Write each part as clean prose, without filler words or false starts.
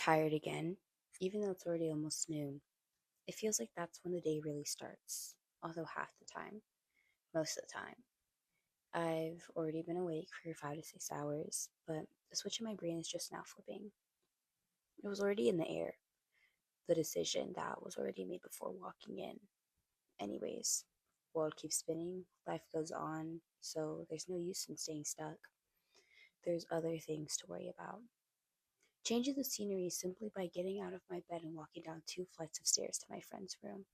Tired again, even though it's already almost noon. It feels like that's when the day really starts, although half the time, most of the time. I've already been awake for 5 to 6 hours, but the switch in my brain is just now flipping. It was already in the air, the decision that was already made before walking in. Anyways, world keeps spinning, life goes on, so there's no use in staying stuck. There's other things to worry about. Changing the scenery simply by getting out of my bed and walking down 2 flights of stairs to my friend's room.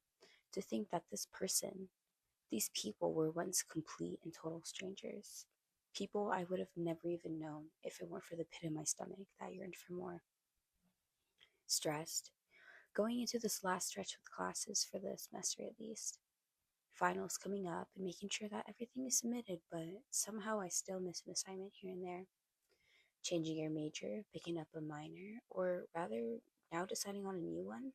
To think that these people were once complete and total strangers. People I would have never even known if it weren't for the pit in my stomach that yearned for more. Stressed, going into this last stretch with classes for the semester at least. Finals coming up and making sure that everything is submitted, but somehow I still miss an assignment here and there. Changing your major, picking up a minor, or rather, now deciding on a new one.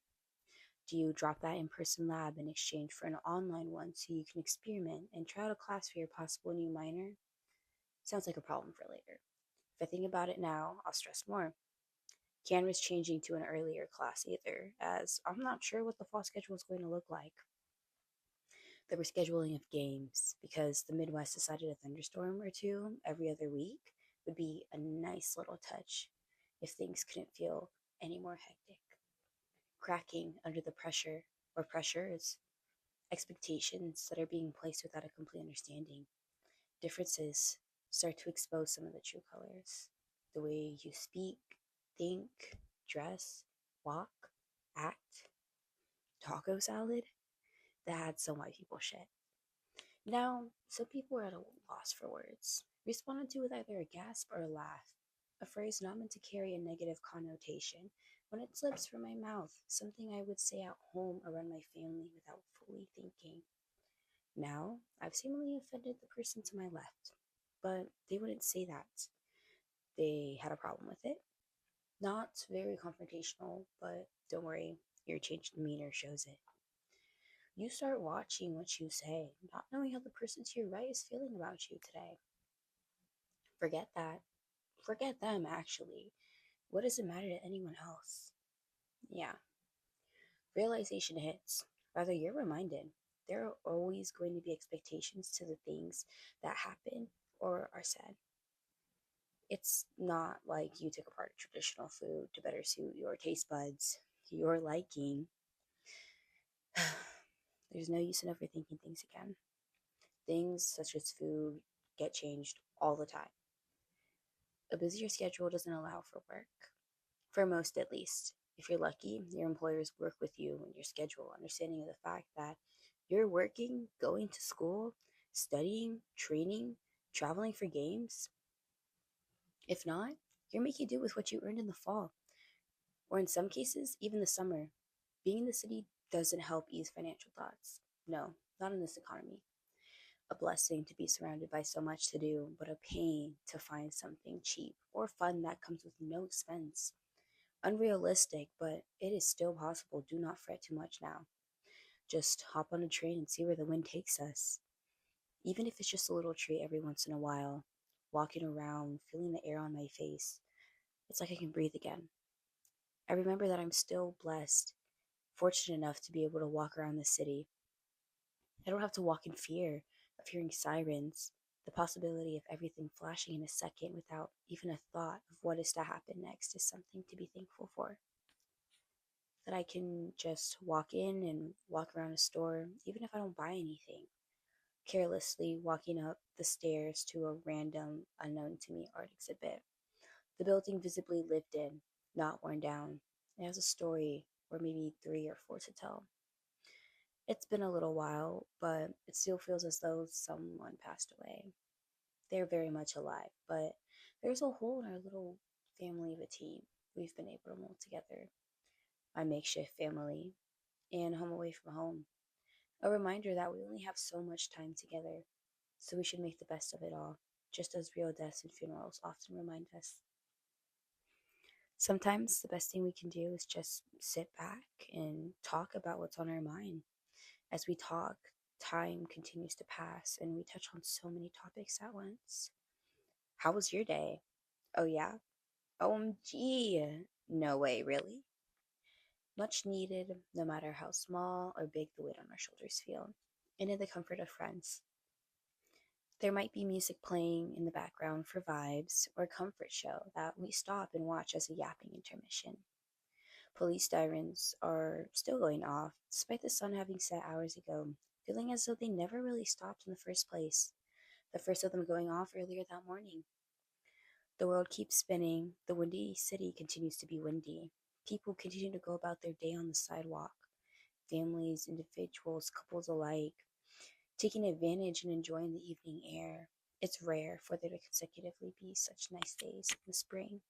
Do you drop that in person lab in exchange for an online one so you can experiment and try out a class for your possible new minor? Sounds like a problem for later. If I think about it now, I'll stress more. Canvas changing to an earlier class either, as I'm not sure what the fall schedule is going to look like. The rescheduling of games, because the Midwest decided a thunderstorm or two every other week, would be a nice little touch if things couldn't feel any more hectic. Cracking under the pressure or pressures, expectations that are being placed without a complete understanding. Differences start to expose some of the true colors. The way you speak, think, dress, walk, act, taco salad, that's some white people shit. Now, some people are at a loss for words, responded to with either a gasp or a laugh, a phrase not meant to carry a negative connotation when it slips from my mouth, something I would say at home around my family without fully thinking. Now, I've seemingly offended the person to my left, but they wouldn't say that. They had a problem with it. Not very confrontational, but don't worry, your changed demeanor shows it. You start watching what you say, not knowing how the person to your right is feeling about you today. Forget that. Forget them, actually. What does it matter to anyone else? Yeah, realization hits. Rather, you're reminded. There are always going to be expectations to the things that happen or are said. It's not like you took apart traditional food to better suit your taste buds, your liking. There's no use in overthinking things again. Things such as food get changed all the time. A busier schedule doesn't allow for work, for most at least. If you're lucky, your employers work with you in your schedule, understanding of the fact that you're working, going to school, studying, training, traveling for games. If not, you're making do with what you earned in the fall, or in some cases, even the summer. Being in the city doesn't help ease financial thoughts. No, not in this economy. A blessing to be surrounded by so much to do, but a pain to find something cheap or fun that comes with no expense. Unrealistic, but it is still possible. Do not fret too much now. Just hop on a train and see where the wind takes us. Even if it's just a little treat every once in a while, walking around, feeling the air on my face, it's like I can breathe again. I remember that I'm still blessed, fortunate enough to be able to walk around the city. I don't have to walk in fear of hearing sirens, the possibility of everything flashing in a second without even a thought of what is to happen next is something to be thankful for. That I can just walk in and walk around a store, even if I don't buy anything, carelessly walking up the stairs to a random, unknown to me art exhibit. The building visibly lived in, not worn down. It has a story, or maybe three or four to tell. It's been a little while, but it still feels as though someone passed away. They're very much alive, but there's a hole in our little family of a team. We've been able to mold together. My makeshift family, and home away from home. A reminder that we only have so much time together, so we should make the best of it all, just as real deaths and funerals often remind us. Sometimes the best thing we can do is just sit back and talk about what's on our mind. As we talk, time continues to pass and we touch on so many topics at once. How was your day? Oh, yeah? OMG! No way, really? Much needed, no matter how small or big the weight on our shoulders feel, and in the comfort of friends. There might be music playing in the background for vibes, or a comfort show that we stop and watch as a yapping intermission. Police sirens are still going off, despite the sun having set hours ago, feeling as though they never really stopped in the first place, the first of them going off earlier that morning. The world keeps spinning, the windy city continues to be windy. People continue to go about their day on the sidewalk, families, individuals, couples alike, taking advantage and enjoying the evening air. It's rare for there to consecutively be such nice days in the spring.